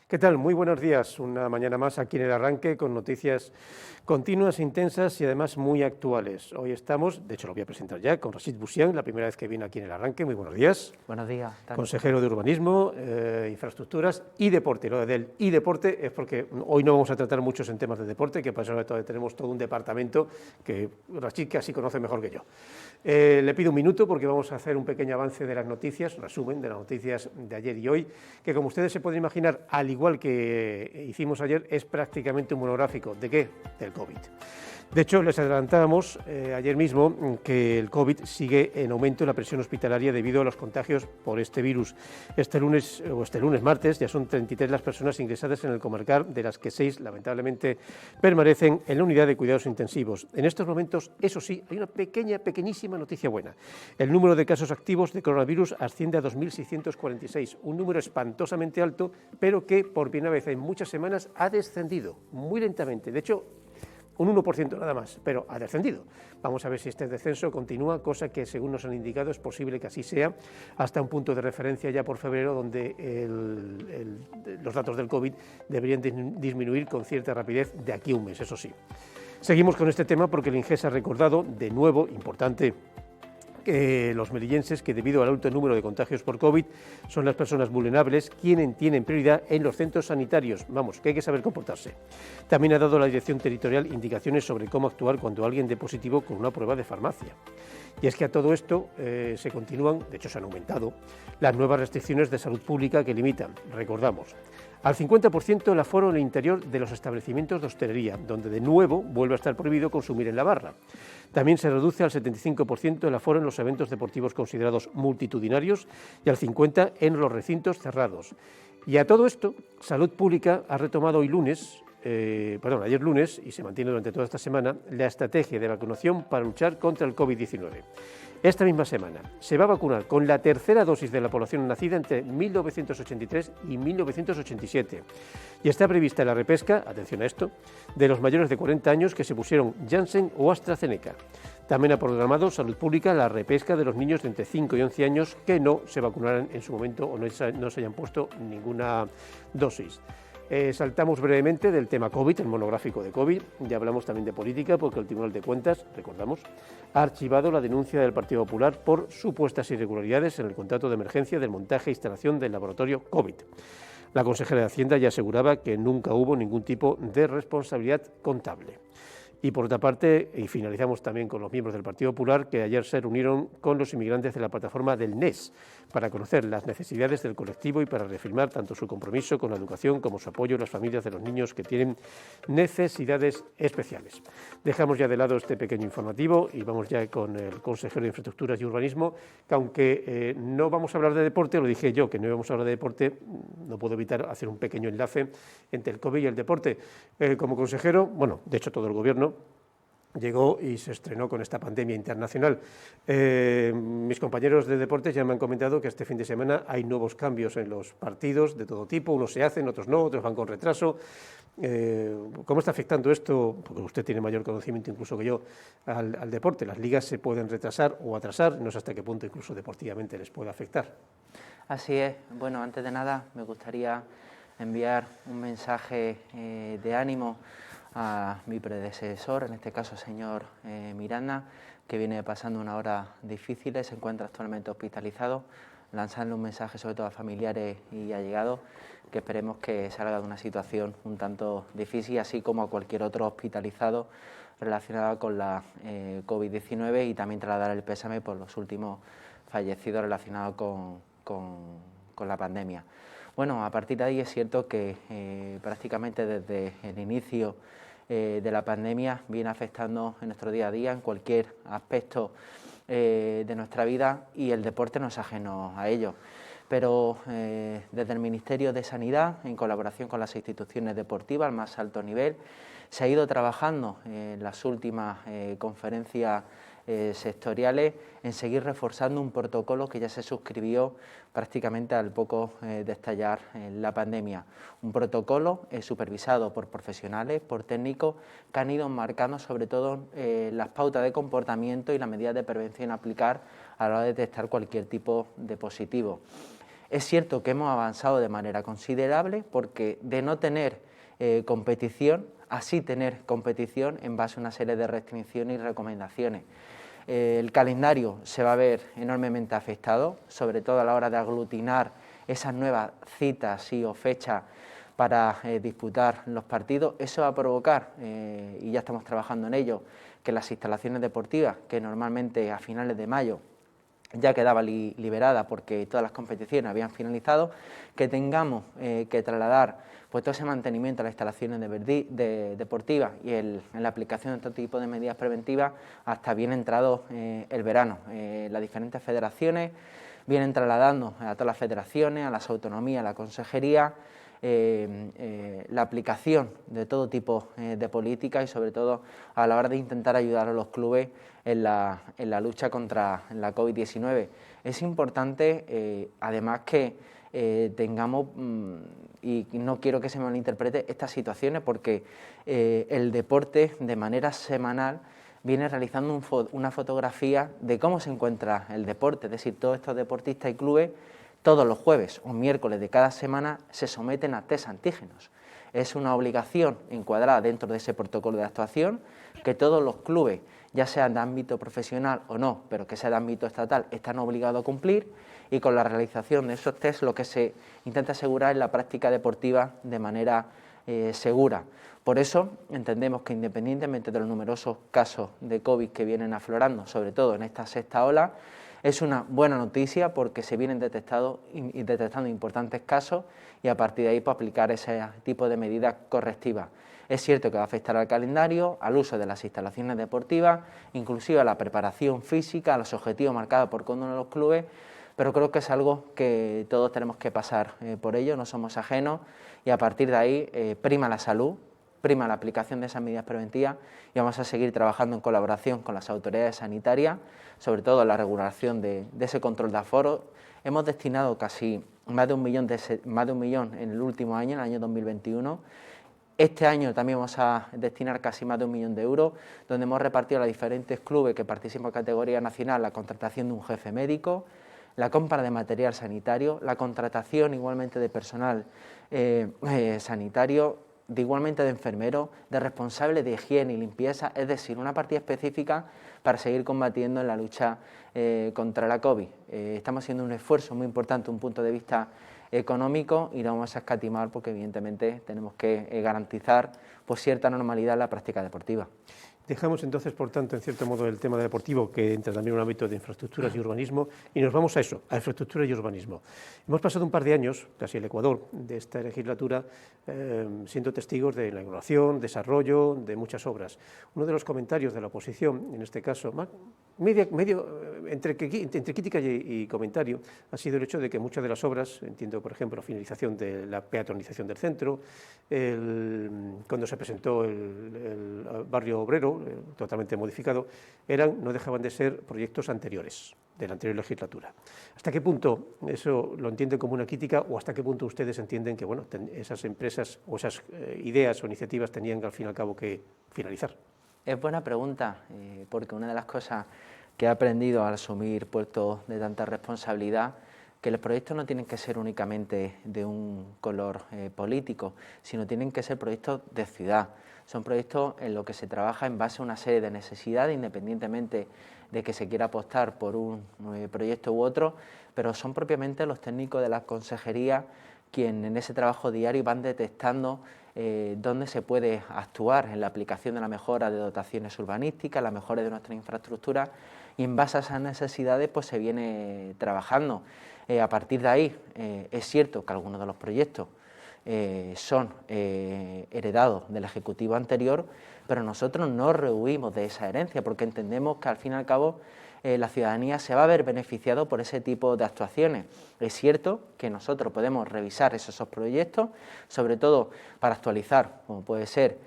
¿Qué tal? Muy buenos días. Una mañana más aquí en el arranque con noticias continuas, intensas y además muy actuales. Hoy estamos, de hecho lo voy a presentar ya, con Rachid Bouchian, la primera vez que viene aquí en el arranque. Muy buenos días. Buenos días. Consejero de Urbanismo, Infraestructuras y Deporte. Lo del y Deporte es porque hoy no vamos a tratar muchos en temas de deporte, que para eso tenemos todo un departamento que Rachid casi conoce mejor que yo. Le pido un minuto porque vamos a hacer un pequeño avance de las noticias, resumen de las noticias de ayer y hoy, que como ustedes se pueden imaginar, al igual que hicimos ayer, es prácticamente un monográfico. ¿De qué? Del COVID. De hecho, les adelantábamos ayer mismo que el COVID sigue en aumento en la presión hospitalaria debido a los contagios por este virus. Este lunes, martes, ya son 33 las personas ingresadas en el Comarcal, de las que 6, lamentablemente, permanecen en la unidad de cuidados intensivos. En estos momentos, eso sí, hay una pequeñísima noticia buena. El número de casos activos de coronavirus asciende a 2.646, un número espantosamente alto, pero que por primera vez en muchas semanas ha descendido muy lentamente. De hecho, un 1% nada más, pero ha descendido. Vamos a ver si este descenso continúa, cosa que según nos han indicado es posible que así sea, hasta un punto de referencia ya por febrero, donde los datos del COVID deberían disminuir con cierta rapidez de aquí a un mes, eso sí. Seguimos con este tema porque el INGES ha recordado, de nuevo, importante, los melillenses, que debido al alto número de contagios por COVID, son las personas vulnerables quienes tienen prioridad en los centros sanitarios. Vamos, que hay que saber comportarse. También ha dado la Dirección Territorial indicaciones sobre cómo actuar cuando alguien dé positivo con una prueba de farmacia. Y es que a todo esto se continúan, de hecho se han aumentado, las nuevas restricciones de salud pública que limitan, recordamos, al 50% el aforo en el interior de los establecimientos de hostelería, donde de nuevo vuelve a estar prohibido consumir en la barra. También se reduce al 75% el aforo en los eventos deportivos considerados multitudinarios y al 50% en los recintos cerrados. Y a todo esto, Salud Pública ha retomado ayer lunes, y se mantiene durante toda esta semana, la estrategia de vacunación para luchar contra el COVID-19. Esta misma semana se va a vacunar con la tercera dosis de la población nacida entre 1983 y 1987. Y está prevista la repesca, atención a esto, de los mayores de 40 años que se pusieron Janssen o AstraZeneca. También ha programado Salud Pública la repesca de los niños de entre 5 y 11 años que no se vacunarán en su momento o no se hayan puesto ninguna dosis. Saltamos brevemente del tema COVID, el monográfico de COVID. Ya hablamos también de política porque el Tribunal de Cuentas, recordamos, ha archivado la denuncia del Partido Popular por supuestas irregularidades en el contrato de emergencia del montaje e instalación del laboratorio COVID. La consejera de Hacienda ya aseguraba que nunca hubo ningún tipo de responsabilidad contable. Y por otra parte, y finalizamos también con los miembros del Partido Popular, que ayer se reunieron con los inmigrantes de la plataforma del NES para conocer las necesidades del colectivo y para reafirmar tanto su compromiso con la educación como su apoyo a las familias de los niños que tienen necesidades especiales. Dejamos ya de lado este pequeño informativo y vamos ya con el consejero de Infraestructuras y Urbanismo, que aunque no vamos a hablar de deporte, lo dije yo, que no íbamos a hablar de deporte, no puedo evitar hacer un pequeño enlace entre el COVID y el deporte. Como consejero, bueno, de hecho todo el gobierno llegó y se estrenó con esta pandemia internacional. Mis compañeros de deportes ya me han comentado que este fin de semana hay nuevos cambios en los partidos de todo tipo, unos se hacen, otros no, otros van con retraso. ¿Cómo está afectando esto? Porque usted tiene mayor conocimiento incluso que yo al deporte. Las ligas se pueden retrasar o atrasar, no sé hasta qué punto incluso deportivamente les puede afectar. Así es. Bueno, antes de nada me gustaría enviar un mensaje de ánimo a mi predecesor, en este caso señor Miranda, que viene pasando una hora difícil, se encuentra actualmente hospitalizado, lanzarle un mensaje sobre todo a familiares y allegados, que esperemos que salga de una situación un tanto difícil, así como a cualquier otro hospitalizado relacionado con la COVID-19, y también trasladar el pésame por los últimos fallecidos relacionados con la pandemia. Bueno, a partir de ahí es cierto que prácticamente desde el inicio de la pandemia viene afectando en nuestro día a día, en cualquier aspecto de nuestra vida, y el deporte no es ajeno a ello. Pero desde el Ministerio de Sanidad, en colaboración con las instituciones deportivas al más alto nivel, se ha ido trabajando en las últimas conferencias sectoriales en seguir reforzando un protocolo que ya se suscribió prácticamente al poco de estallar la pandemia. Un protocolo supervisado por profesionales, por técnicos, que han ido marcando sobre todo las pautas de comportamiento y las medidas de prevención a aplicar a la hora de detectar cualquier tipo de positivo. Es cierto que hemos avanzado de manera considerable porque de no tener competición, así tener competición en base a una serie de restricciones y recomendaciones. El calendario se va a ver enormemente afectado, sobre todo a la hora de aglutinar esas nuevas citas o fechas para disputar los partidos. Eso va a provocar, y ya estamos trabajando en ello, que las instalaciones deportivas, que normalmente a finales de mayo ya quedaba liberada porque todas las competiciones habían finalizado, que tengamos que trasladar pues todo ese mantenimiento a las instalaciones deportivas y en la aplicación de este tipo de medidas preventivas hasta bien entrado el verano. Las diferentes federaciones vienen trasladando a todas las federaciones, a las autonomías, a la consejería, la aplicación de todo tipo de políticas y sobre todo a la hora de intentar ayudar a los clubes en la lucha contra la COVID-19. Es importante, además, que tengamos, y no quiero que se me malinterprete, estas situaciones porque el deporte de manera semanal viene realizando una fotografía de cómo se encuentra el deporte, es decir, todos estos deportistas y clubes todos los jueves o miércoles de cada semana se someten a test antígenos. Es una obligación encuadrada dentro de ese protocolo de actuación que todos los clubes, ya sean de ámbito profesional o no, pero que sea de ámbito estatal, están obligados a cumplir, y con la realización de esos test lo que se intenta asegurar es la práctica deportiva de manera segura. Por eso entendemos que independientemente de los numerosos casos de COVID que vienen aflorando, sobre todo en esta sexta ola, es una buena noticia porque se vienen detectando importantes casos y a partir de ahí pues, aplicar ese tipo de medidas correctivas. Es cierto que va a afectar al calendario, al uso de las instalaciones deportivas, inclusive a la preparación física, a los objetivos marcados por cada uno de los clubes, pero creo que es algo que todos tenemos que pasar por ello, no somos ajenos, y a partir de ahí prima la salud, prima la aplicación de esas medidas preventivas y vamos a seguir trabajando en colaboración con las autoridades sanitarias, sobre todo en la regulación de ese control de aforo. Hemos destinado casi más de un millón en el último año, en el año 2021. Este año también vamos a destinar casi más de 1 millón de euros, donde hemos repartido a los diferentes clubes que participan en categoría nacional la contratación de un jefe médico, la compra de material sanitario, la contratación igualmente de personal sanitario, igualmente de enfermeros, de responsables de higiene y limpieza, es decir, una partida específica para seguir combatiendo en la lucha contra la COVID. Estamos haciendo un esfuerzo muy importante desde un punto de vista económico y no vamos a escatimar porque evidentemente tenemos que garantizar pues, cierta normalidad en la práctica deportiva. Dejamos entonces, por tanto, en cierto modo el tema deportivo, que entra también en un ámbito de infraestructuras y urbanismo, y nos vamos a eso, a infraestructura y urbanismo. Hemos pasado un par de años, casi el Ecuador, de esta legislatura, siendo testigos de la inauguración, desarrollo de muchas obras. Uno de los comentarios de la oposición, en este caso, entre crítica y comentario, ha sido el hecho de que muchas de las obras, entiendo, por ejemplo, la finalización de la peatonalización del centro, cuando se presentó el barrio obrero, totalmente modificado, no dejaban de ser proyectos anteriores, de la anterior legislatura. ¿Hasta qué punto eso lo entienden como una crítica o hasta qué punto ustedes entienden que bueno, esas empresas o esas ideas o iniciativas tenían al fin y al cabo que finalizar? Es buena pregunta, porque una de las cosas que he aprendido al asumir puestos de tanta responsabilidad, que los proyectos no tienen que ser únicamente de un color político, sino tienen que ser proyectos de ciudad. Son proyectos en los que se trabaja en base a una serie de necesidades, independientemente de que se quiera apostar por un proyecto u otro, pero son propiamente los técnicos de la consejería quienes en ese trabajo diario van detectando dónde se puede actuar en la aplicación de la mejora de dotaciones urbanísticas, la mejora de nuestras infraestructuras, y en base a esas necesidades pues se viene trabajando. A partir de ahí es cierto que algunos de los proyectos son heredados del Ejecutivo anterior, pero nosotros no rehuimos de esa herencia porque entendemos que al fin y al cabo la ciudadanía se va a ver beneficiado por ese tipo de actuaciones. Es cierto que nosotros podemos revisar esos proyectos, sobre todo para actualizar, como puede ser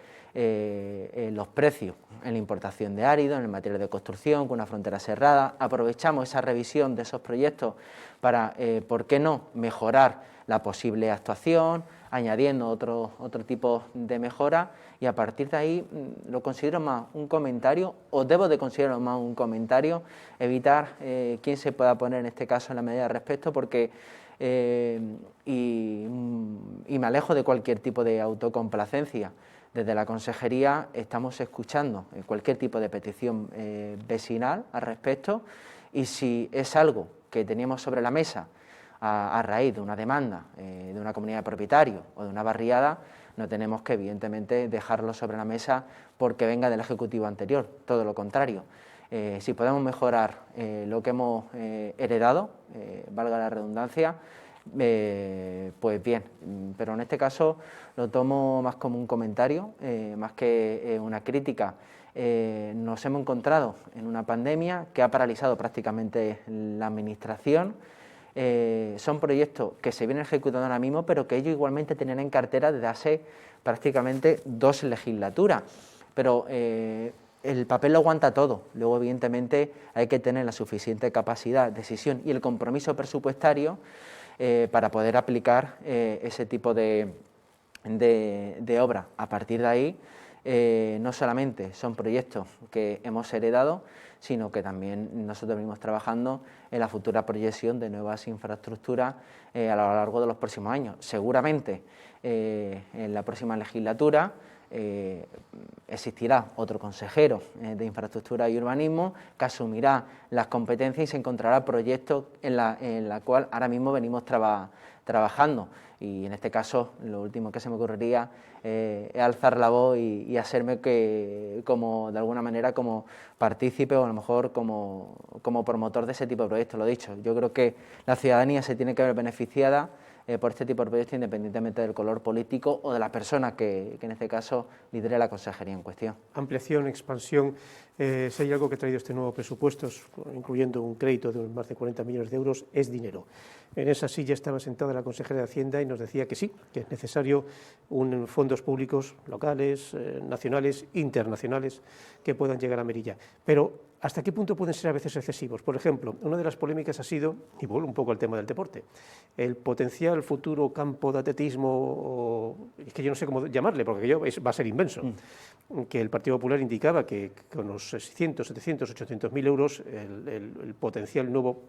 los precios en la importación de áridos, en el material de construcción, con una frontera cerrada. Aprovechamos esa revisión de esos proyectos para, ¿por qué no?, mejorar la posible actuación, añadiendo otro tipo de mejora, y a partir de ahí lo considero más un comentario, o debo de considerarlo más un comentario, evitar quién se pueda poner en este caso en la medida de respeto, porque y me alejo de cualquier tipo de autocomplacencia. Desde la Consejería estamos escuchando cualquier tipo de petición vecinal al respecto, y si es algo que teníamos sobre la mesa a raíz de una demanda de una comunidad de propietarios o de una barriada, no tenemos que evidentemente dejarlo sobre la mesa porque venga del Ejecutivo anterior, todo lo contrario. Si podemos mejorar lo que hemos heredado, valga la redundancia, pues bien, pero en este caso lo tomo más como un comentario, más que una crítica. Nos hemos encontrado en una pandemia que ha paralizado prácticamente la administración. Son proyectos que se vienen ejecutando ahora mismo, pero que ellos igualmente tenían en cartera desde hace prácticamente 2 legislaturas. Pero el papel lo aguanta todo. Luego, evidentemente, hay que tener la suficiente capacidad, decisión y el compromiso presupuestario para poder aplicar ese tipo de obra. A partir de ahí, no solamente son proyectos que hemos heredado, sino que también nosotros venimos trabajando en la futura proyección de nuevas infraestructuras a lo largo de los próximos años. Seguramente en la próxima legislatura existirá otro consejero de Infraestructura y Urbanismo que asumirá las competencias y se encontrará proyectos en la cual ahora mismo venimos trabajando. Y en este caso, lo último que se me ocurriría es alzar la voz y hacerme como de alguna manera como partícipe o a lo mejor como promotor de ese tipo de proyectos. Lo dicho, yo creo que la ciudadanía se tiene que ver beneficiada por este tipo de proyectos, independientemente del color político o de la persona que en este caso lidere la consejería en cuestión. Ampliación, expansión, si hay algo que ha traído este nuevo presupuesto, incluyendo un crédito de más de 40 millones de euros, es dinero. En esa silla estaba sentada la consejera de Hacienda y nos decía que sí, que es necesario fondos públicos locales, nacionales, internacionales, que puedan llegar a Melilla. Pero, ¿hasta qué punto pueden ser a veces excesivos? Por ejemplo, una de las polémicas ha sido, y vuelvo un poco al tema del deporte, el potencial futuro campo de atletismo, es que yo no sé cómo llamarle, porque va a ser inmenso, que el Partido Popular indicaba que con los 600, 700, 800.000 euros el potencial nuevo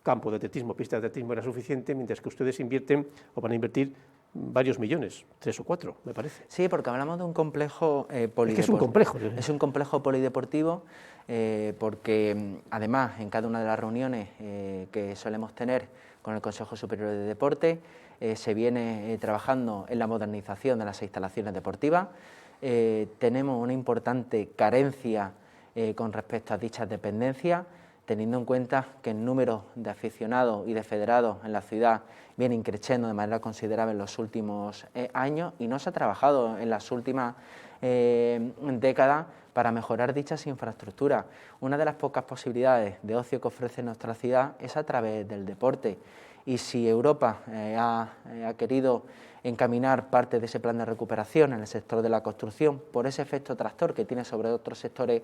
campo de atletismo, pista de atletismo era suficiente, mientras que ustedes invierten o van a invertir varios millones, 3 o 4, me parece. Sí, porque hablamos de un complejo polideportivo. Es que es un complejo. Es un complejo polideportivo porque además en cada una de las reuniones que solemos tener con el Consejo Superior de Deporte se viene trabajando en la modernización de las instalaciones deportivas. Tenemos una importante carencia con respecto a dichas dependencias, teniendo en cuenta que el número de aficionados y de federados en la ciudad viene creciendo de manera considerable en los últimos años y no se ha trabajado en las últimas décadas para mejorar dichas infraestructuras. Una de las pocas posibilidades de ocio que ofrece nuestra ciudad es a través del deporte, y si Europa ha querido encaminar parte de ese plan de recuperación en el sector de la construcción por ese efecto tractor que tiene sobre otros sectores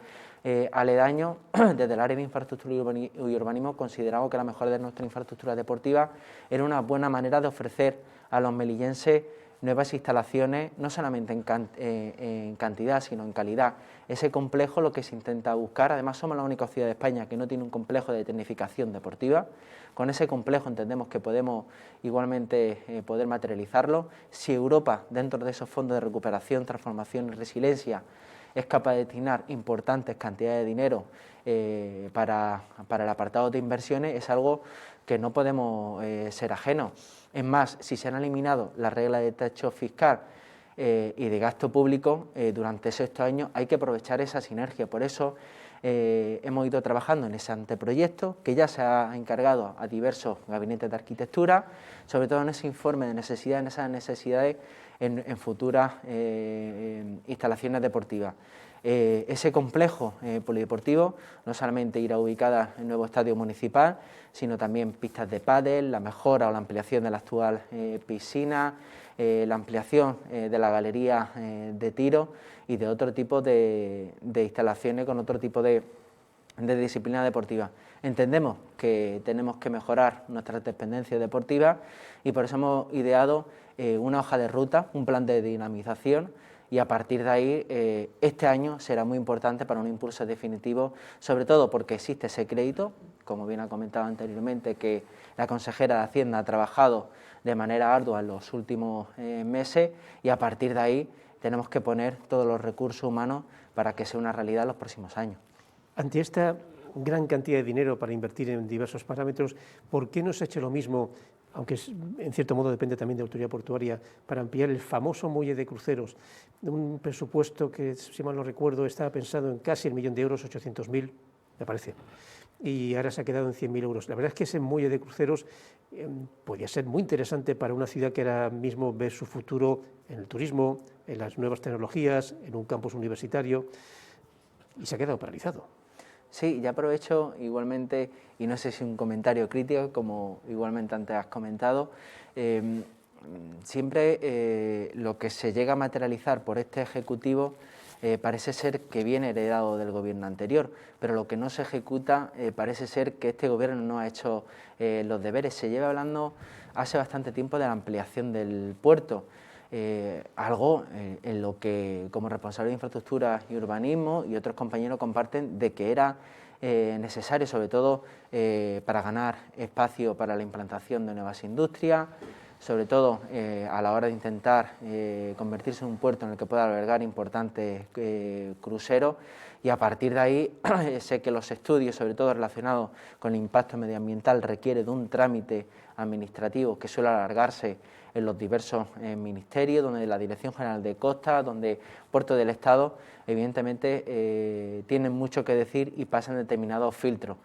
aledaños, desde el área de infraestructura y urbanismo consideramos que la mejora de nuestra infraestructura deportiva era una buena manera de ofrecer a los melillenses nuevas instalaciones, no solamente en cantidad, sino en calidad. Ese complejo lo que se intenta buscar, además somos la única ciudad de España que no tiene un complejo de tecnificación deportiva. Con ese complejo entendemos que podemos igualmente poder materializarlo. Si Europa, dentro de esos fondos de recuperación, transformación y resiliencia, es capaz de destinar importantes cantidades de dinero para el apartado de inversiones, es algo que no podemos ser ajenos. Es más, si se han eliminado las reglas de techo fiscal y de gasto público durante estos años, hay que aprovechar esa sinergia. Por eso hemos ido trabajando en ese anteproyecto que ya se ha encargado a diversos gabinetes de arquitectura, sobre todo en ese informe de necesidades, en esas necesidades en futuras instalaciones deportivas. Ese complejo polideportivo no solamente irá ubicada en el nuevo estadio municipal, sino también pistas de pádel, la mejora o la ampliación de la actual piscina, la ampliación de la galería de tiro y de otro tipo de instalaciones con otro tipo de disciplina deportiva. Entendemos que tenemos que mejorar nuestras dependencias deportivas y por eso hemos ideado una hoja de ruta, un plan de dinamización, y a partir de ahí este año será muy importante para un impulso definitivo, sobre todo porque existe ese crédito como bien ha comentado anteriormente, que la consejera de Hacienda ha trabajado de manera ardua en los últimos meses, y a partir de ahí tenemos que poner todos los recursos humanos para que sea una realidad en los próximos años. Ante esta gran cantidad de dinero para invertir en diversos parámetros, ¿por qué no se ha hecho lo mismo, aunque en cierto modo depende también de autoridad portuaria, para ampliar el famoso muelle de cruceros? Un presupuesto que, si mal no recuerdo, estaba pensado en casi 1.000.000 euros, 800.000, me parece, y ahora se ha quedado en 100.000 euros. La verdad es que ese muelle de cruceros podría ser muy interesante para una ciudad que ahora mismo ve su futuro en el turismo, en las nuevas tecnologías, en un campus universitario, y se ha quedado paralizado. Sí, ya aprovecho igualmente, y no sé si un comentario crítico, como igualmente antes has comentado, siempre lo que se llega a materializar por este Ejecutivo parece ser que viene heredado del gobierno anterior, pero lo que no se ejecuta parece ser que este gobierno no ha hecho los deberes. Se lleva hablando hace bastante tiempo de la ampliación del puerto, algo en lo que como responsable de infraestructura y urbanismo y otros compañeros comparten de que era necesario, sobre todo para ganar espacio para la implantación de nuevas industrias, sobre todo a la hora de intentar convertirse en un puerto en el que pueda albergar importantes cruceros, y a partir de ahí sé que los estudios, sobre todo relacionados con el impacto medioambiental, requiere de un trámite administrativo que suele alargarse en los diversos ministerios, donde la Dirección General de Costas, donde Puertos del Estado, evidentemente tienen mucho que decir y pasan determinados filtros.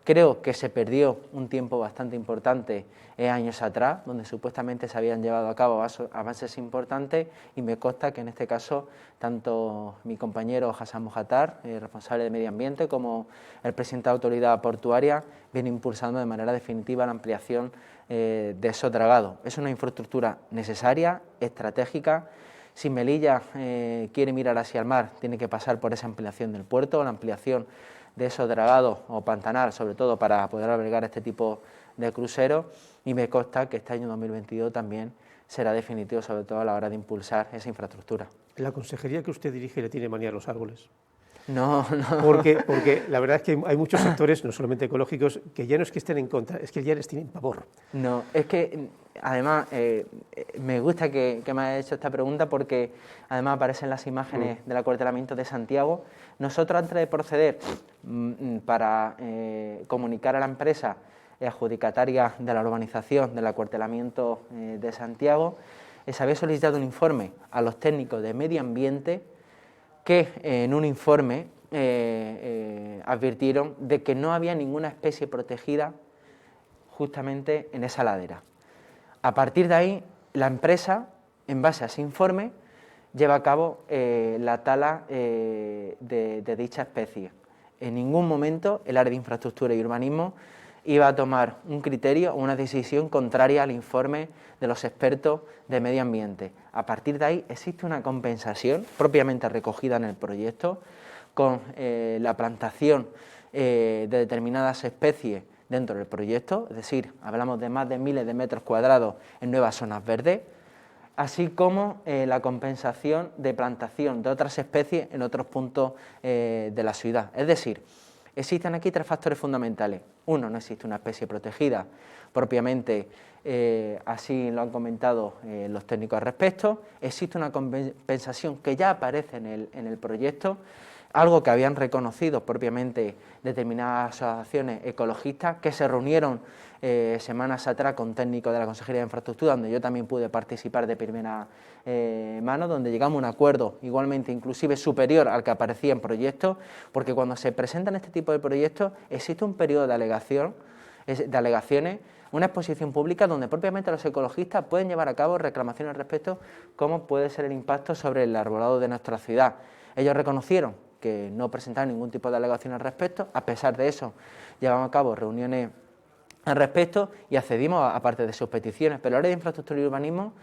Creo que se perdió un tiempo bastante importante años atrás, donde supuestamente se habían llevado a cabo avances importantes, y me consta que en este caso tanto mi compañero Hassan Mojatar, responsable de Medio Ambiente, como el presidente de la Autoridad Portuaria, viene impulsando de manera definitiva la ampliación de esos dragados. Es una infraestructura necesaria, estratégica. Si Melilla quiere mirar hacia el mar, tiene que pasar por esa ampliación del puerto, la ampliación de esos dragados o pantanal, sobre todo para poder albergar este tipo de cruceros, y me consta que este año 2022 también será definitivo, sobre todo a la hora de impulsar esa infraestructura. ¿La consejería que usted dirige le tiene manía a los árboles? No. Porque la verdad es que hay muchos sectores, no solamente ecológicos, que ya no es que estén en contra, es que ya les tienen pavor. No, es que además me gusta que me haya hecho esta pregunta, porque además aparecen las imágenes del acuartelamiento de Santiago. Nosotros, antes de proceder para comunicar a la empresa adjudicataria de la urbanización del acuartelamiento de Santiago, se había solicitado un informe a los técnicos de medio ambiente, que en un informe advirtieron de que no había ninguna especie protegida justamente en esa ladera. A partir de ahí, la empresa, en base a ese informe, lleva a cabo la tala de dicha especie. En ningún momento el área de infraestructura y urbanismo iba a tomar un criterio o una decisión contraria al informe de los expertos de medio ambiente. A partir de ahí existe una compensación propiamente recogida en el proyecto, con la plantación de determinadas especies dentro del proyecto, es decir, hablamos de más de miles de metros cuadrados en nuevas zonas verdes, así como la compensación de plantación de otras especies en otros puntos de la ciudad. Es decir, existen aquí tres factores fundamentales. Uno, no existe una especie protegida propiamente, así lo han comentado los técnicos al respecto. Existe una compensación que ya aparece en el proyecto, algo que habían reconocido propiamente determinadas asociaciones ecologistas que se reunieron semanas atrás con técnicos de la Consejería de Infraestructura, donde yo también pude participar de primera mano, donde llegamos a un acuerdo igualmente inclusive superior al que aparecía en proyectos, porque cuando se presentan este tipo de proyectos existe un periodo de alegaciones, una exposición pública donde propiamente los ecologistas pueden llevar a cabo reclamaciones al respecto, cómo puede ser el impacto sobre el arbolado de nuestra ciudad. Ellos reconocieron que no presentaban ningún tipo de alegación al respecto. A pesar de eso, llevamos a cabo reuniones al respecto y accedimos a parte de sus peticiones, pero el área de infraestructura y urbanismo,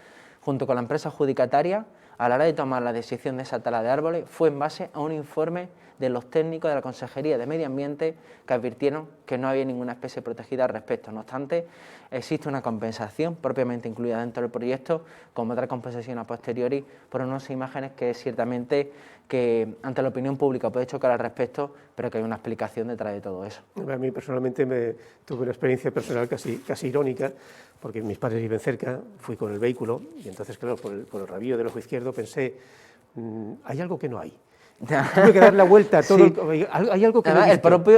junto con la empresa adjudicataria, a la hora de tomar la decisión de esa tala de árboles fue en base a un informe de los técnicos de la Consejería de Medio Ambiente que advirtieron que no había ninguna especie protegida al respecto. No obstante, existe una compensación propiamente incluida dentro del proyecto, como otra compensación a posteriori, por unas imágenes que ciertamente que ante la opinión pública puede chocar al respecto, pero que hay una explicación detrás de todo eso. A mí personalmente tuve una experiencia personal casi irónica, porque mis padres viven cerca, fui con el vehículo y entonces, claro, por el rabillo del ojo izquierdo pensé, hay algo que no hay. Tuve que dar la vuelta a todo. Sí. Hay algo que además, no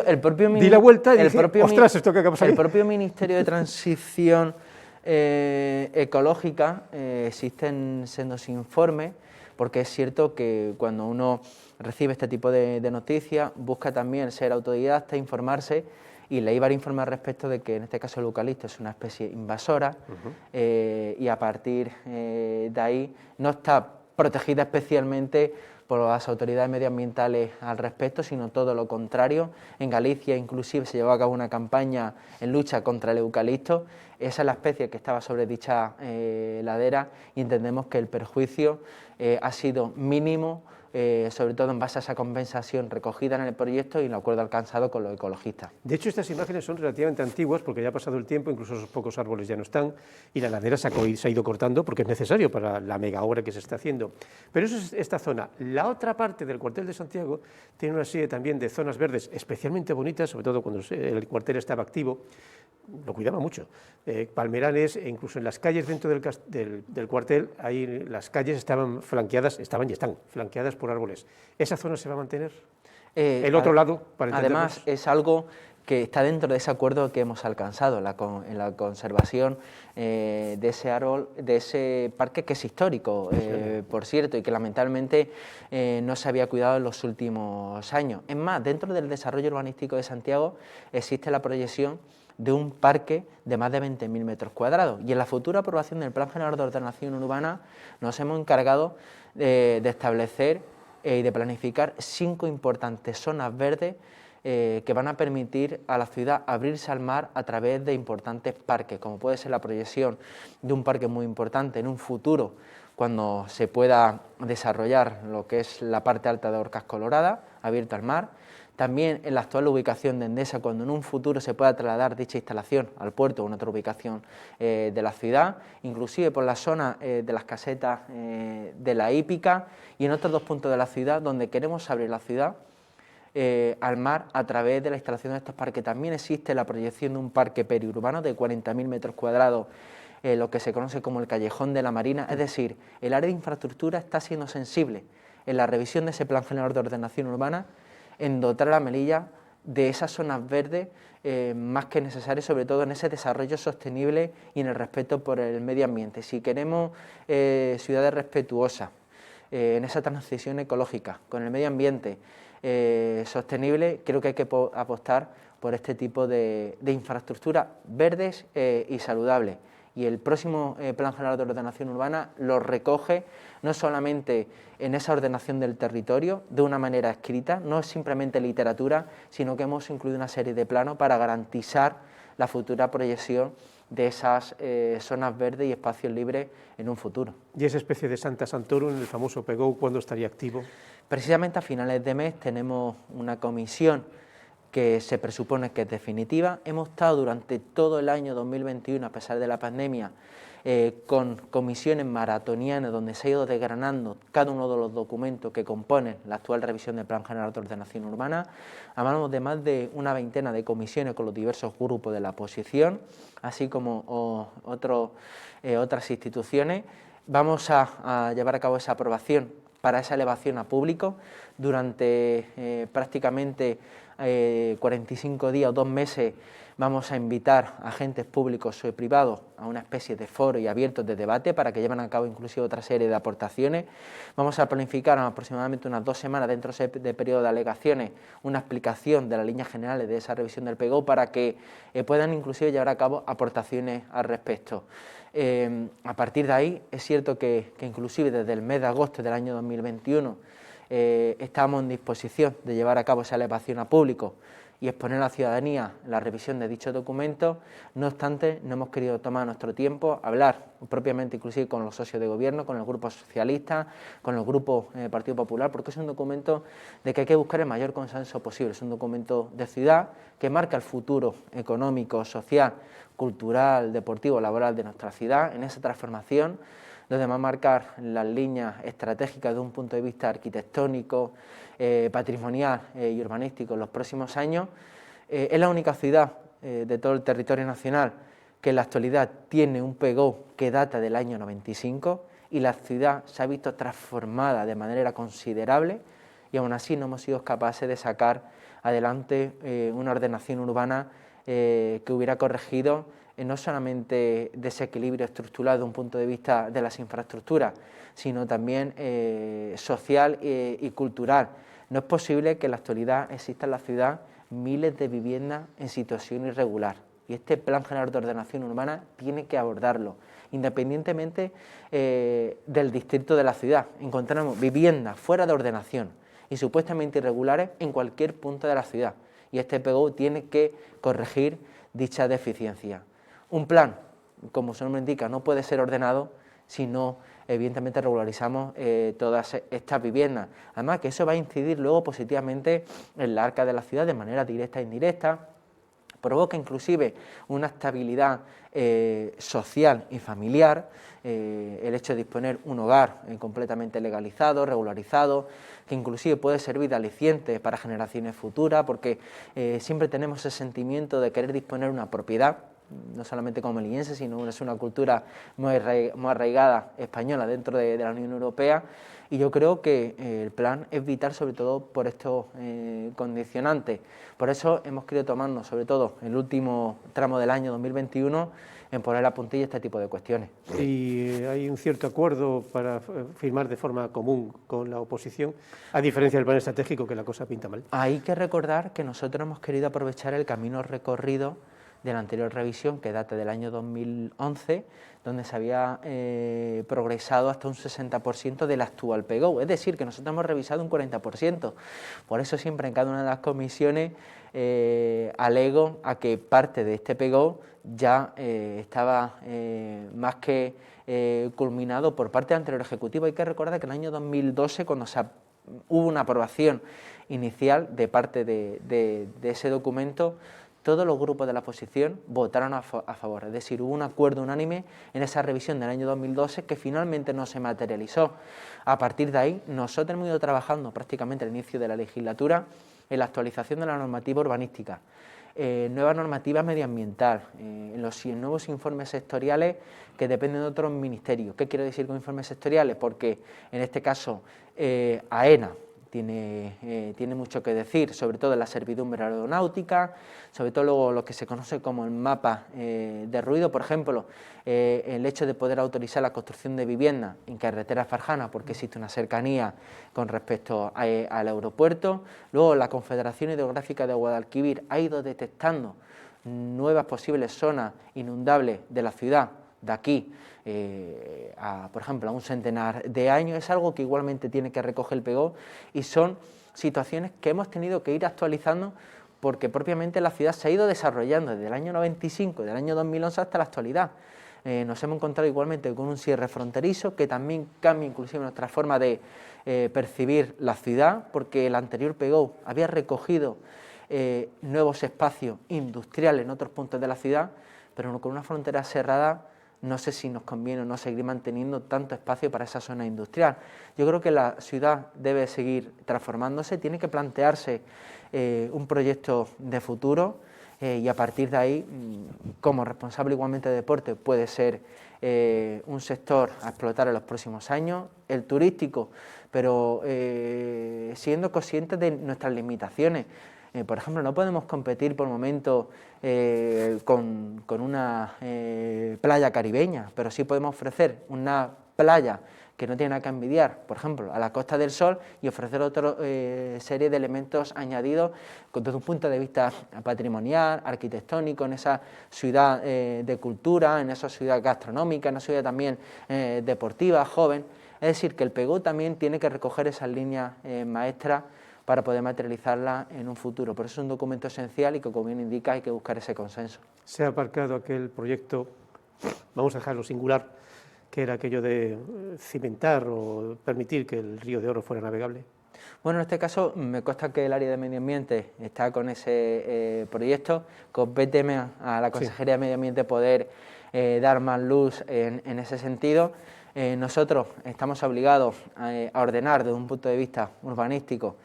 el propio di la vuelta y dije, ostras, esto que acabamos de El propio Ministerio de Transición Ecológica existen sendos informes, porque es cierto que cuando uno recibe este tipo de noticias, busca también ser autodidacta, informarse, y leí varios informes al respecto de que en este caso el eucalipto es una especie invasora y a partir de ahí no está protegida especialmente por las autoridades medioambientales al respecto, sino todo lo contrario. En Galicia inclusive se llevó a cabo una campaña en lucha contra el eucalipto. Esa es la especie que estaba sobre dicha ladera y entendemos que el perjuicio ha sido mínimo, sobre todo en base a esa compensación recogida en el proyecto y el acuerdo alcanzado con los ecologistas. De hecho, estas imágenes son relativamente antiguas porque ya ha pasado el tiempo, incluso esos pocos árboles ya no están y la ladera se ha ido cortando porque es necesario para la mega obra que se está haciendo. Pero eso es esta zona. La otra parte del cuartel de Santiago tiene una serie también de zonas verdes especialmente bonitas, sobre todo cuando el cuartel estaba activo, lo cuidaba mucho. Palmeranes, e incluso en las calles dentro del cuartel, ahí las calles estaban y están flanqueadas por árboles. ¿Esa zona se va a mantener? El otro lado, para entendernos. Además, es algo que está dentro de ese acuerdo que hemos alcanzado en la conservación de ese árbol, de ese parque que es histórico, por cierto, y que lamentablemente no se había cuidado en los últimos años. Es más, dentro del desarrollo urbanístico de Santiago existe la proyección de un parque de más de 20.000 metros cuadrados. Y en la futura aprobación del Plan General de Ordenación Urbana nos hemos encargado de establecer y de planificar 5 importantes zonas verdes que van a permitir a la ciudad abrirse al mar a través de importantes parques, como puede ser la proyección de un parque muy importante en un futuro, cuando se pueda desarrollar lo que es la parte alta de Orcas Coloradas, abierta al mar. También en la actual ubicación de Endesa, cuando en un futuro se pueda trasladar dicha instalación al puerto o en otra ubicación de la ciudad, inclusive por la zona de las casetas de la hípica y en otros 2 puntos de la ciudad donde queremos abrir la ciudad al mar a través de la instalación de estos parques. También existe la proyección de un parque periurbano de 40.000 metros cuadrados, lo que se conoce como el Callejón de la Marina, es decir, el área de infraestructura está siendo sensible en la revisión de ese Plan General de Ordenación Urbana en dotar a la Melilla de esas zonas verdes más que necesarias, sobre todo en ese desarrollo sostenible y en el respeto por el medio ambiente. Si queremos ciudades respetuosas, en esa transición ecológica, con el medio ambiente sostenible, creo que hay que apostar por este tipo de infraestructuras verdes y saludables. Y el próximo Plan General de Ordenación Urbana lo recoge no solamente en esa ordenación del territorio de una manera escrita, no es simplemente literatura, sino que hemos incluido una serie de planos para garantizar la futura proyección de esas zonas verdes y espacios libres en un futuro. ¿Y esa especie de Santa Santoro, en el famoso PEGO, cuándo estaría activo? Precisamente a finales de mes tenemos una comisión que se presupone que es definitiva. Hemos estado durante todo el año 2021, a pesar de la pandemia, con comisiones maratonianas donde se ha ido desgranando cada uno de los documentos que componen la actual revisión del Plan General de Ordenación Urbana. Hablamos de más de una veintena de comisiones con los diversos grupos de la oposición, así como otras instituciones. Vamos a llevar a cabo esa aprobación para esa elevación a público durante prácticamente 45 días o 2 meses. Vamos a invitar a agentes públicos y privados a una especie de foro y abiertos de debate para que lleven a cabo inclusive otra serie de aportaciones. Vamos a planificar aproximadamente unas 2 semanas dentro de periodo de alegaciones una explicación de las líneas generales de esa revisión del PEGO para que puedan inclusive llevar a cabo aportaciones al respecto. A partir de ahí es cierto que inclusive desde el mes de agosto del año 2021 estamos en disposición de llevar a cabo esa elevación a público y exponer a la ciudadanía la revisión de dichos documentos. No obstante, no hemos querido tomar nuestro tiempo, hablar propiamente inclusive con los socios de gobierno, con el Grupo Socialista, con el Grupo Partido Popular, porque es un documento de que hay que buscar el mayor consenso posible. Es un documento de ciudad que marca el futuro económico, social, cultural, deportivo, laboral de nuestra ciudad, en esa transformación, donde va a marcar las líneas estratégicas de un punto de vista arquitectónico, patrimonial y urbanístico en los próximos años. Es la única ciudad de todo el territorio nacional que en la actualidad tiene un PGO que data del año 95 y la ciudad se ha visto transformada de manera considerable y aún así no hemos sido capaces de sacar adelante una ordenación urbana que hubiera corregido no solamente desequilibrio estructural de un punto de vista de las infraestructuras, sino también social y cultural. No es posible que en la actualidad exista en la ciudad miles de viviendas en situación irregular y este Plan General de Ordenación Urbana tiene que abordarlo, independientemente del distrito de la ciudad. Encontramos viviendas fuera de ordenación y supuestamente irregulares en cualquier punto de la ciudad y este PGO tiene que corregir dicha deficiencia. Un plan, como su nombre indica, no puede ser ordenado si no, evidentemente, regularizamos todas estas viviendas. Además, que eso va a incidir luego positivamente en la arca de la ciudad de manera directa e indirecta, provoca inclusive una estabilidad social y familiar, el hecho de disponer un hogar completamente legalizado, regularizado, que inclusive puede servir de aliciente para generaciones futuras, porque siempre tenemos ese sentimiento de querer disponer una propiedad, no solamente como melillense, sino es una cultura muy arraigada española dentro de la Unión Europea, y yo creo que el plan es vital sobre todo por estos condicionantes. Por eso hemos querido tomarnos, sobre todo el último tramo del año 2021, en poner a puntilla este tipo de cuestiones. Y hay un cierto acuerdo para firmar de forma común con la oposición, a diferencia del plan estratégico, que la cosa pinta mal. Hay que recordar que nosotros hemos querido aprovechar el camino recorrido de la anterior revisión, que data del año 2011, donde se había progresado hasta un 60% del actual PGO, es decir, que nosotros hemos revisado un 40%. Por eso siempre en cada una de las comisiones alego a que parte de este PGO ya estaba más que culminado por parte del anterior Ejecutivo. Hay que recordar que en el año 2012, cuando hubo una aprobación inicial de parte de ese documento, todos los grupos de la oposición votaron a favor, es decir, hubo un acuerdo unánime en esa revisión del año 2012 que finalmente no se materializó. A partir de ahí, nosotros hemos ido trabajando prácticamente al inicio de la legislatura en la actualización de la normativa urbanística, nueva normativa medioambiental, en los nuevos informes sectoriales que dependen de otros ministerios. ¿Qué quiero decir con informes sectoriales? Porque en este caso AENA tiene mucho que decir, sobre todo en la servidumbre aeronáutica, sobre todo luego lo que se conoce como el mapa de ruido, por ejemplo, el hecho de poder autorizar la construcción de viviendas en carreteras farjanas porque existe una cercanía con respecto al aeropuerto. Luego la Confederación Hidrográfica de Guadalquivir ha ido detectando nuevas posibles zonas inundables de la ciudad, de aquí por ejemplo, a un centenar de años. Es algo que igualmente tiene que recoger el PGO y son situaciones que hemos tenido que ir actualizando porque propiamente la ciudad se ha ido desarrollando desde el año 95, del año 2011 hasta la actualidad. Nos hemos encontrado igualmente con un cierre fronterizo que también cambia inclusive nuestra forma de percibir la ciudad, porque el anterior PGO había recogido nuevos espacios industriales en otros puntos de la ciudad, pero con una frontera cerrada no sé si nos conviene o no seguir manteniendo tanto espacio para esa zona industrial. Yo creo que la ciudad debe seguir transformándose, tiene que plantearse un proyecto de futuro y a partir de ahí, como responsable igualmente de deporte, puede ser un sector a explotar en los próximos años, el turístico, pero siendo conscientes de nuestras limitaciones. Por ejemplo, no podemos competir por momento con una playa caribeña, pero sí podemos ofrecer una playa que no tiene nada que envidiar, por ejemplo, a la Costa del Sol y ofrecer otra serie de elementos añadidos desde un punto de vista patrimonial, arquitectónico, en esa ciudad de cultura, en esa ciudad gastronómica, en una ciudad también deportiva, joven. Es decir, que el PGO también tiene que recoger esas líneas maestras para poder materializarla en un futuro. Por eso es un documento esencial y que, como bien indica, hay que buscar ese consenso. Se ha aparcado aquel proyecto, vamos a dejarlo singular, que era aquello de cimentar o permitir que el Río de Oro fuera navegable? Bueno, en este caso me consta que el área de medio ambiente está con ese proyecto. Compéteme a la Consejería de Medio Ambiente poder dar más luz en ese sentido. Nosotros estamos obligados a ordenar desde un punto de vista urbanístico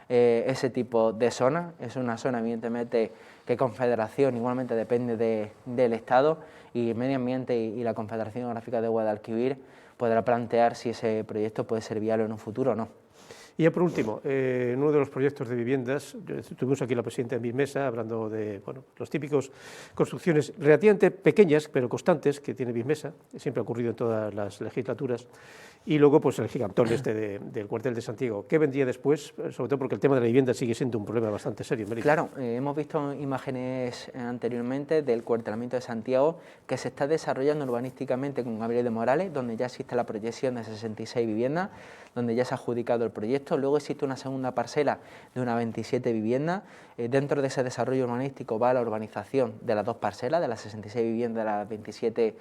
ese tipo de zona. Es una zona, evidentemente, que Confederación igualmente depende del Estado, y Medio Ambiente y la Confederación Geográfica de Guadalquivir podrá plantear si ese proyecto puede ser viable en un futuro o no. Y ya por último, en uno de los proyectos de viviendas, tuvimos aquí la presidenta en Vismesa hablando de los típicos construcciones relativamente pequeñas pero constantes que tiene Vismesa, siempre ha ocurrido en todas las legislaturas, y luego pues el gigantón del cuartel de Santiago. ¿Qué vendría después? Sobre todo porque el tema de la vivienda sigue siendo un problema bastante serio en Mérida. Claro, hemos visto imágenes anteriormente del cuartelamiento de Santiago, que se está desarrollando urbanísticamente con Gabriel de Morales, donde ya existe la proyección de 66 viviendas, donde ya se ha adjudicado el proyecto. Luego existe una segunda parcela de unas 27 viviendas. Dentro de ese desarrollo urbanístico va la urbanización de las dos parcelas, de las 66 viviendas, de las 27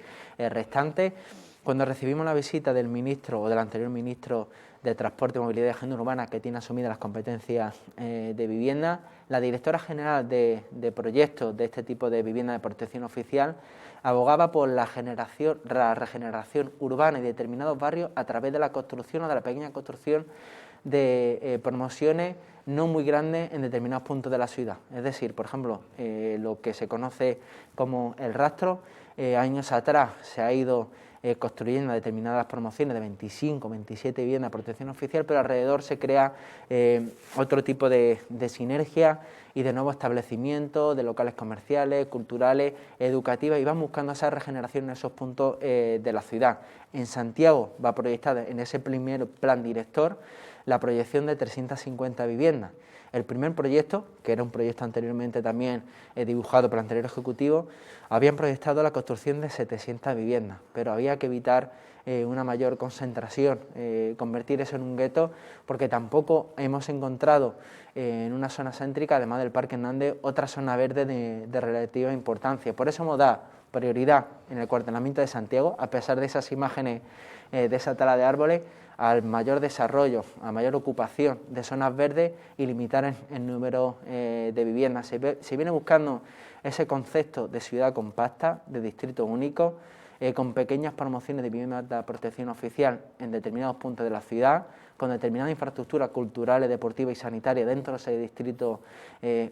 restantes. Cuando recibimos la visita del ministro o del anterior ministro de Transporte, Movilidad y Agenda Urbana, que tiene asumidas las competencias de vivienda, la directora general de proyectos de este tipo de vivienda de protección oficial abogaba por la regeneración urbana y de determinados barrios a través de la construcción o de la pequeña construcción de promociones no muy grandes en determinados puntos de la ciudad. Es decir, por ejemplo, lo que se conoce como el rastro, años atrás se ha ido construyendo determinadas promociones de 25, 27 viviendas de protección oficial, pero alrededor se crea otro tipo de sinergia y de nuevos establecimientos, de locales comerciales, culturales, educativas, y van buscando esa regeneración en esos puntos de la ciudad. En Santiago va proyectada en ese primer plan director la proyección de 350 viviendas. El primer proyecto, que era un proyecto anteriormente también dibujado por el anterior ejecutivo, habían proyectado la construcción de 700 viviendas, pero había que evitar una mayor concentración, convertir eso en un gueto, porque tampoco hemos encontrado en una zona céntrica, además del Parque Hernández, otra zona verde de relativa importancia. Por eso hemos dado prioridad en el cuartelamiento de Santiago, a pesar de esas imágenes de esa tala de árboles, al mayor desarrollo, a mayor ocupación de zonas verdes y limitar el número de viviendas. Se viene buscando ese concepto de ciudad compacta, de distrito único, con pequeñas promociones de viviendas de protección oficial en determinados puntos de la ciudad, con determinadas infraestructuras culturales, deportivas y sanitarias dentro de ese distrito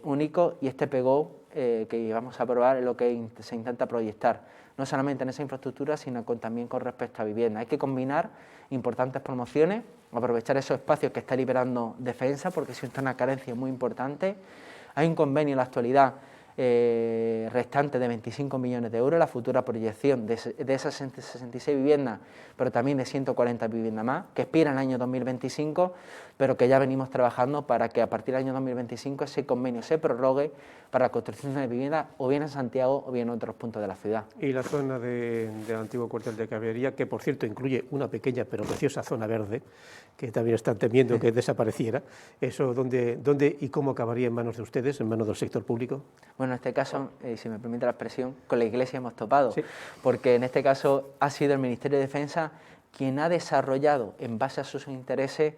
único, y este PGO que vamos a aprobar es lo que se intenta proyectar, no solamente en esa infraestructura, sino también con respecto a vivienda. Hay que combinar importantes promociones, aprovechar esos espacios que está liberando Defensa, porque existe una carencia muy importante. Hay un convenio en la actualidad restante de 25 millones de euros, la futura proyección de esas 66 viviendas, pero también de 140 viviendas más, que expira en el año 2025, pero que ya venimos trabajando para que a partir del año 2025 ese convenio se prorrogue para la construcción de viviendas o bien en Santiago o bien en otros puntos de la ciudad. Y la zona del antiguo cuartel de caballería, que por cierto incluye una pequeña pero preciosa zona verde, que también están temiendo que desapareciera, ¿eso dónde y cómo acabaría en manos de ustedes, en manos del sector público? Bueno, en este caso, si me permite la expresión, con la Iglesia hemos topado, sí, porque en este caso ha sido el Ministerio de Defensa quien ha desarrollado, en base a sus intereses,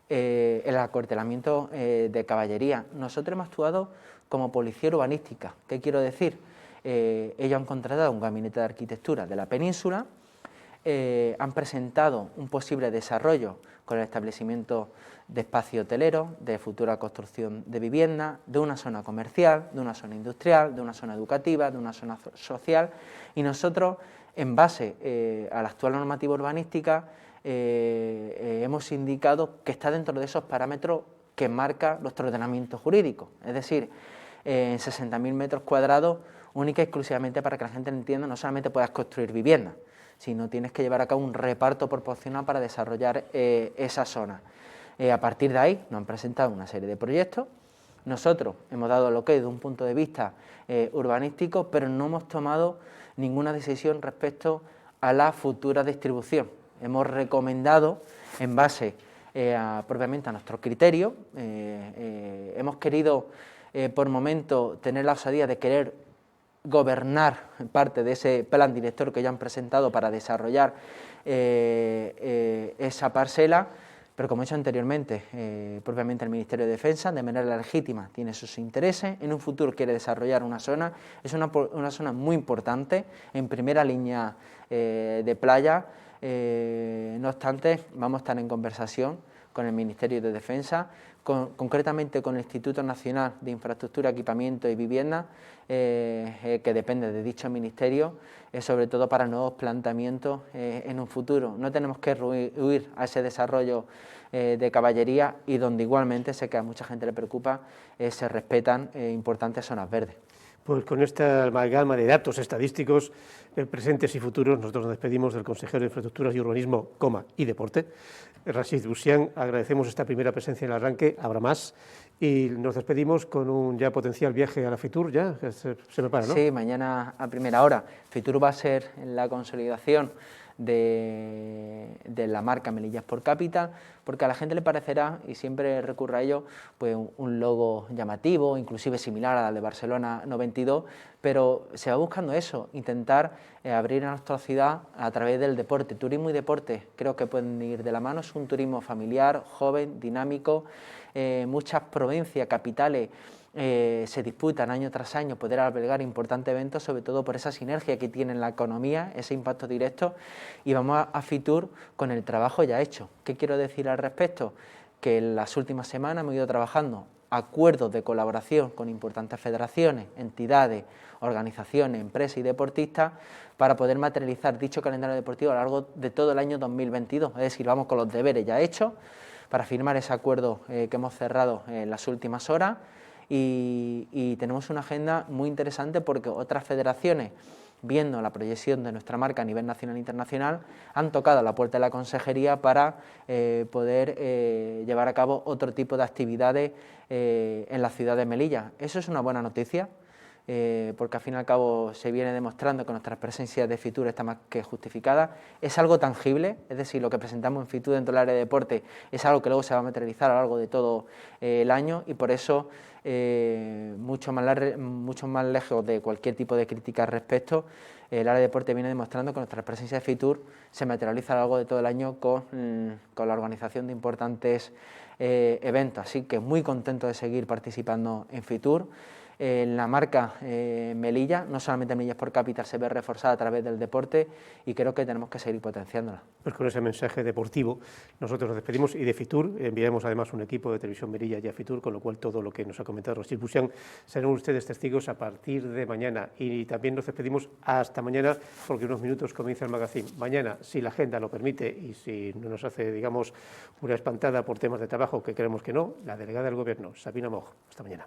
el acuartelamiento de caballería. Nosotros hemos actuado como policía urbanística. ¿Qué quiero decir? Ellos han contratado un gabinete de arquitectura de la península, han presentado un posible desarrollo con el establecimiento de espacio hotelero, de futura construcción de vivienda, de una zona comercial, de una zona industrial, de una zona educativa, de una zona social, y nosotros, en base a la actual normativa urbanística, hemos indicado que está dentro de esos parámetros que marca nuestro ordenamiento jurídico, es decir, en 60.000 metros cuadrados, única y exclusivamente para que la gente entienda, no solamente puedas construir viviendas, sino tienes que llevar a cabo un reparto proporcional para desarrollar esa zona. A partir de ahí nos han presentado una serie de proyectos. Nosotros hemos dado lo que es de un punto de vista urbanístico, pero no hemos tomado ninguna decisión respecto a la futura distribución. Hemos recomendado, en base propiamente a nuestro criterio, hemos querido por momento tener la osadía de querer gobernar parte de ese plan director que ya han presentado para desarrollar esa parcela, pero como he dicho anteriormente, propiamente el Ministerio de Defensa, de manera legítima, tiene sus intereses, en un futuro quiere desarrollar una zona, es una zona muy importante, en primera línea de playa. No obstante, vamos a estar en conversación con el Ministerio de Defensa, concretamente con el Instituto Nacional de Infraestructura, Equipamiento y Vivienda, que depende de dicho ministerio, sobre todo para nuevos planteamientos en un futuro. No tenemos que huir a ese desarrollo de caballería, y donde igualmente, sé que a mucha gente le preocupa, se respetan importantes zonas verdes. Pues con esta amalgama de datos estadísticos presentes y futuros, nosotros nos despedimos del consejero de Infraestructuras y Urbanismo, y Deporte, Rachid Bouchian. Agradecemos esta primera presencia en el arranque, habrá más, y nos despedimos con un ya potencial viaje a la Fitur, ya que se prepara, ¿no? Sí, mañana a primera hora. Fitur va a ser la consolidación de la marca Melilla Sport Capital, porque a la gente le parecerá, y siempre recurre a ello, pues un logo llamativo, inclusive similar al de Barcelona 92, pero se va buscando eso, intentar abrir a nuestra ciudad a través del deporte. Turismo y deporte creo que pueden ir de la mano, es un turismo familiar, joven, dinámico. Muchas provincias, capitales, se disputan año tras año poder albergar importantes eventos, sobre todo por esa sinergia que tiene en la economía, ese impacto directo, y vamos a Fitur con el trabajo ya hecho. ¿Qué quiero decir al respecto? Que en las últimas semanas hemos ido trabajando acuerdos de colaboración con importantes federaciones, entidades, organizaciones, empresas y deportistas para poder materializar dicho calendario deportivo a lo largo de todo el año 2022, es decir, vamos con los deberes ya hechos para firmar ese acuerdo que hemos cerrado en las últimas horas. Y tenemos una agenda muy interesante, porque otras federaciones, viendo la proyección de nuestra marca a nivel nacional e internacional, han tocado a la puerta de la consejería para poder llevar a cabo otro tipo de actividades en la ciudad de Melilla. Eso es una buena noticia, porque al fin y al cabo se viene demostrando que nuestra presencia de Fitur está más que justificada. Es algo tangible, es decir, lo que presentamos en Fitur dentro del área de deporte es algo que luego se va a materializar a lo largo de todo el año, y por eso mucho más lejos de cualquier tipo de crítica al respecto, el área de deporte viene demostrando que nuestra presencia de Fitur se materializa a lo largo de todo el año con la organización de importantes eventos. Así que muy contento de seguir participando en Fitur. La marca Melilla, no solamente Melilla Sport Capital, se ve reforzada a través del deporte, y creo que tenemos que seguir potenciándola. Pues con ese mensaje deportivo nosotros nos despedimos, y de Fitur enviaremos además un equipo de Televisión Melilla y a Fitur, con lo cual todo lo que nos ha comentado Rachid Bouchian serán ustedes testigos a partir de mañana. Y también nos despedimos hasta mañana, porque en unos minutos comienza el magazine. Mañana, si la agenda lo permite y si no nos hace, digamos, una espantada por temas de trabajo, que creemos que no, la delegada del Gobierno, Sabina Moch. Hasta mañana.